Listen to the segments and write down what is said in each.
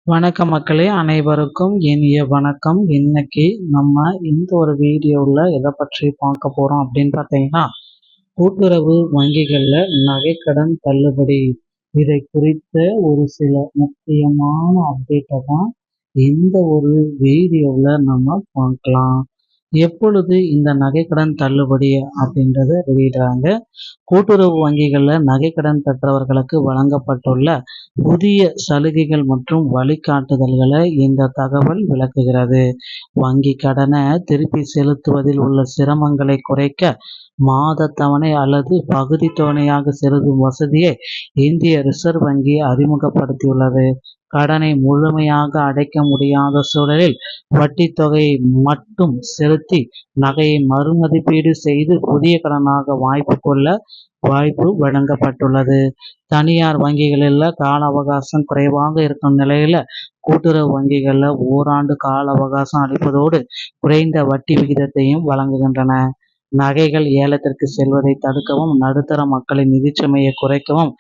வணக்கம் மக்களே, அனைவருக்கும் இனிய வணக்கம். இன்னைக்கு நம்ம இந்த ஒரு வீடியோவில் எதை பற்றி பார்க்க போகிறோம் அப்படின்னு பார்த்தீங்கன்னா, கூட்டுறவு வங்கிகளில் நகைக்கடன் தள்ளுபடி இதை குறித்த ஒரு சில முக்கியமான அப்டேட்டை தான் இந்த ஒரு வீடியோவில் நம்ம பார்க்கலாம். எப்பொழுது இந்த நகைக்கடன் தள்ளுபடி அப்படின்றத வெளியிடுறாங்க? கூட்டுறவு வங்கிகளில் நகைக்கடன் பெற்றவர்களுக்கு வழங்கப்பட்டுள்ள புதிய சலுகைகள் மற்றும் வழிகாட்டுதல்களை இந்த தகவல் விளக்குகிறது. வங்கி கடனை திருப்பி செலுத்துவதில் உள்ள சிரமங்களை குறைக்க மாத தவணை அல்லது பகுதி தவணையாக செலுத்தும் வசதியை இந்திய ரிசர்வ் வங்கி அறிமுகப்படுத்தியுள்ளது. கடனை முழுமையாக அடைக்க முடியாத சூழலில் வட்டி தொகையை மட்டும் செலுத்தி நகையை மறுமதிப்பீடு செய்து புதிய கடனாக வாய்ப்பு வழங்கப்பட்டுள்ளது. தனியார் வங்கிகளில் கால அவகாசம் குறைவாக இருக்கும் நிலையில் கூட்டுறவு வங்கிகளில் ஓராண்டு கால அவகாசம் அளிப்பதோடு குறைந்த வட்டி விகிதத்தையும் வழங்குகின்றன. நகைகள் ஏலத்திற்கு செல்வதை தடுக்கவும் நடுத்தர மக்களின் நிதிச்சுமையை குறைக்கவும்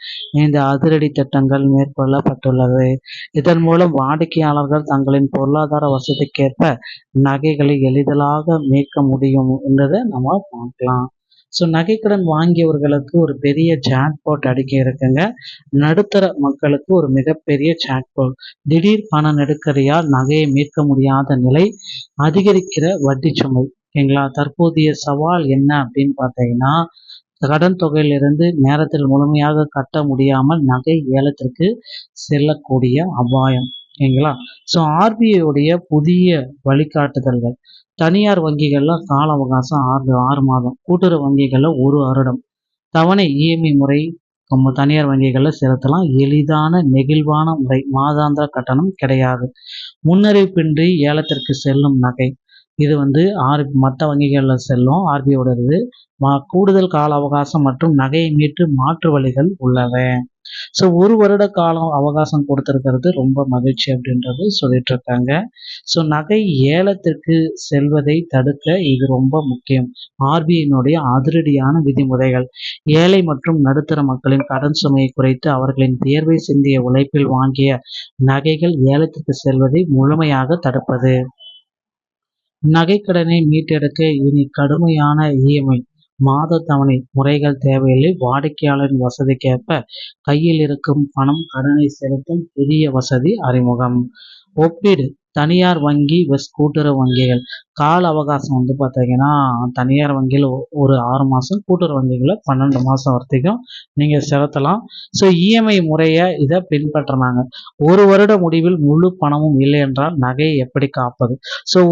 இந்த அதிரடி திட்டங்கள் மேற்கொள்ளப்பட்டுள்ளது. இதன் மூலம் வாடிக்கையாளர்கள் தங்களின் பொருளாதார வசதிக்கேற்ப நகைகளை எளிதாக மீட்க முடியும் என்றதை நம்ம பார்க்கலாம். நகைக்கடன் வாங்கியவர்களுக்கு ஒரு பெரிய ஜாக்பாட் அடிக்க இருக்குங்க. நடுத்தர மக்களுக்கு ஒரு மிகப்பெரிய ஜாக்பாட். திடீர் பண நெருக்கடியால் நகையை மீட்க முடியாத நிலை, அதிகரிக்கிற வட்டி சுமை. ஓகேங்களா? தற்போதைய சவால் என்ன அப்படின்னு பார்த்தீங்கன்னா, கடன் தொகையிலிருந்து நேரத்தில் முழுமையாக கட்ட முடியாமல் நகை ஏலத்திற்கு செல்லக்கூடிய அபாயம். ஓகேங்களா? ஆர்பிஐ புதிய வழிகாட்டுதல்கள். தனியார் வங்கிகள்ல கால அவகாசம் 6 மாதம், கூட்டுறவு வங்கிகள்ல 1 வருடம். தவணை இஎம்ஐ முறை தனியார் வங்கிகளில் செலுத்தலாம். எளிதான நெகிழ்வான முறை, மாதாந்திர கட்டணம் கிடையாது. முன்னறிவிப்பின்றி ஏலத்திற்கு செல்லும் நகை, இது மற்ற வங்கிகளில் செல்லும். ஆர்பிஐயோடது கூடுதல் கால அவகாசம் மற்றும் நகையை மீட்டு மாற்று வழிகள் உள்ளவை. 1 வருட காலம் அவகாசம் கொடுத்திருக்கிறது ரொம்ப மகிழ்ச்சி அப்படின்றது சொல்லிட்டு இருக்காங்க. நகை ஏலத்திற்கு செல்வதை தடுக்க இது ரொம்ப முக்கியம். ஆர்பிஐனுடைய அதிரடியான விதிமுறைகள். ஏழை மற்றும் நடுத்தர மக்களின் கடன் சுமையை குறைத்து அவர்களின் வியர்வை சிந்திய உழைப்பில் வாங்கிய நகைகள் ஏலத்திற்கு செல்வதை முழுமையாக தடுப்பது. நகைக்கடனை மீட்டெடுக்க இனி கடுமையான இஎம்ஐ மாத தவணை முறைகள் தேவையில்லை. வாடிக்கையாளரின் வசதிக்கேற்ப கையில் இருக்கும் பணம் கடனை செலுத்தும் புதிய வசதி அறிமுகம். ஒப்பீடு. தனியார் வங்கி கூட்டுறவு வங்கிகள் கால அவகாசம் பார்த்தீங்கன்னா, தனியார் வங்கியில் ஒரு 6 மாதம், கூட்டுறவு வங்கிகளில் 12 மாதம் வரைக்கும் நீங்கள் செலுத்தலாம். இஎம்ஐ முறையை இதை பின்பற்றினாங்க. 1 வருட முடிவில் முழு பணமும் இல்லை என்றால் நகையை எப்படி காப்பது?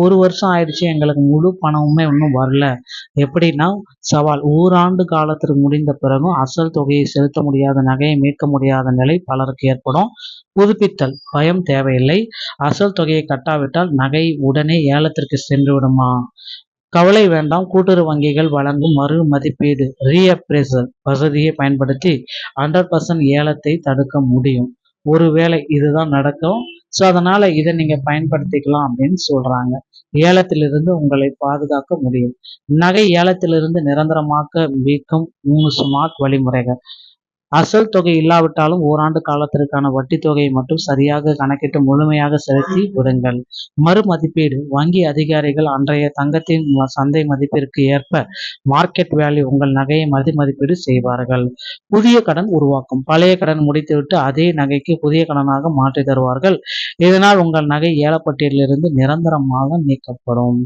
1 வருஷம் ஆயிடுச்சு, எங்களுக்கு முழு பணமுமே இன்னும் வரல, எப்படின்னா சவால். ஓராண்டு காலத்திற்கு முடிந்த பிறகும் அசல் தொகையை செலுத்த முடியாத, நகையை மீட்க முடியாத நிலை பலருக்கு ஏற்படும். புதுப்பித்தல். பயம் தேவையில்லை. அசல் தொகையை கட்டாவிட்டால் நகை உடனே ஏலத்திற்கு சென்று விடுமா? கவலை வேண்டாம். கூட்டுறவு வங்கிகள் வழங்கும் மறு மதிப்பீடு ரீஅப்ரேசல் வசதியை பயன்படுத்தி 100% ஏலத்தை தடுக்க முடியும். ஒருவேளை இதுதான் நடக்கும். அதனால இதை நீங்க பயன்படுத்திக்கலாம் அப்படின்னு சொல்றாங்க. ஏலத்திலிருந்து உங்களை பாதுகாக்க முடியும். நகை ஏலத்திலிருந்து நிரந்தரமாக்க மீட்கும் 3 ஸ்மார்ட் வழிமுறைகள். அசல் தொகை இல்லாவிட்டாலும் ஓராண்டு காலத்திற்கான வட்டி தொகையை மட்டும் சரியாக கணக்கிட்டு முழுமையாக செலுத்தி விடுங்கள். மறு மதிப்பீடு. வங்கி அதிகாரிகள் அன்றைய தங்கத்தின் சந்தை மதிப்பிற்கு ஏற்ப மார்க்கெட் வேல்யூ உங்கள் நகையை மதிப்பீடு செய்வார்கள். புதிய கடன் உருவாக்கும். பழைய கடன் முடித்துவிட்டு அதே நகைக்கு புதிய கடனாக மாற்றி தருவார்கள். இதனால் உங்கள் நகை ஏலப்பட்டியலிருந்து நிரந்தரமாக நீக்கப்படும்.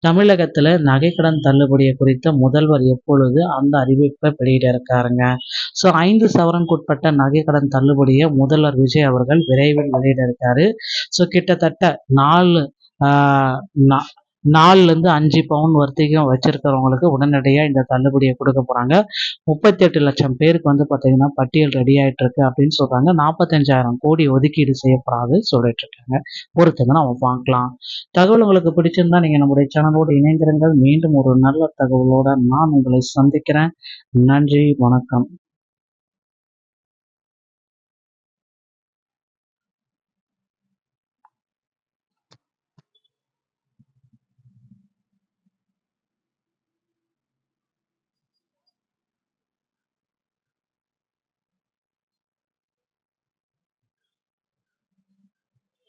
தமிழகத்துல நகைக்கடன் தள்ளுபடியை குறித்த முதல்வர் எப்பொழுது அந்த அறிவிப்பை வெளியிட இருக்காருங்க. 5 சவரனுக்குட்பட்ட நகைக்கடன் தள்ளுபடியை முதல்வர் விஜய் அவர்கள் விரைவில் வெளியிட இருக்காரு. கிட்டத்தட்ட 4 5 பவுன் வர்த்திகம் வச்சிருக்கிறவங்களுக்கு உடனடியாக இந்த தள்ளுபடியை கொடுக்க போறாங்க. 38 லட்சம் பேருக்கு பார்த்தீங்கன்னா பட்டியல் ரெடி ஆயிட்டு இருக்கு அப்படின்னு சொல்றாங்க. 45,000 கோடி ஒதுக்கீடு செய்யப்படாது சொல்லிட்டு இருக்காங்க. பொறுத்துங்க நம்ம பார்க்கலாம். தகவல் உங்களுக்கு பிடிச்சிருந்தா நீங்க நம்முடைய சேனலோடு இணைந்திருங்கள். மீண்டும் ஒரு நல்ல தகவலோட நான் உங்களை சந்திக்கிறேன். நன்றி, வணக்கம்.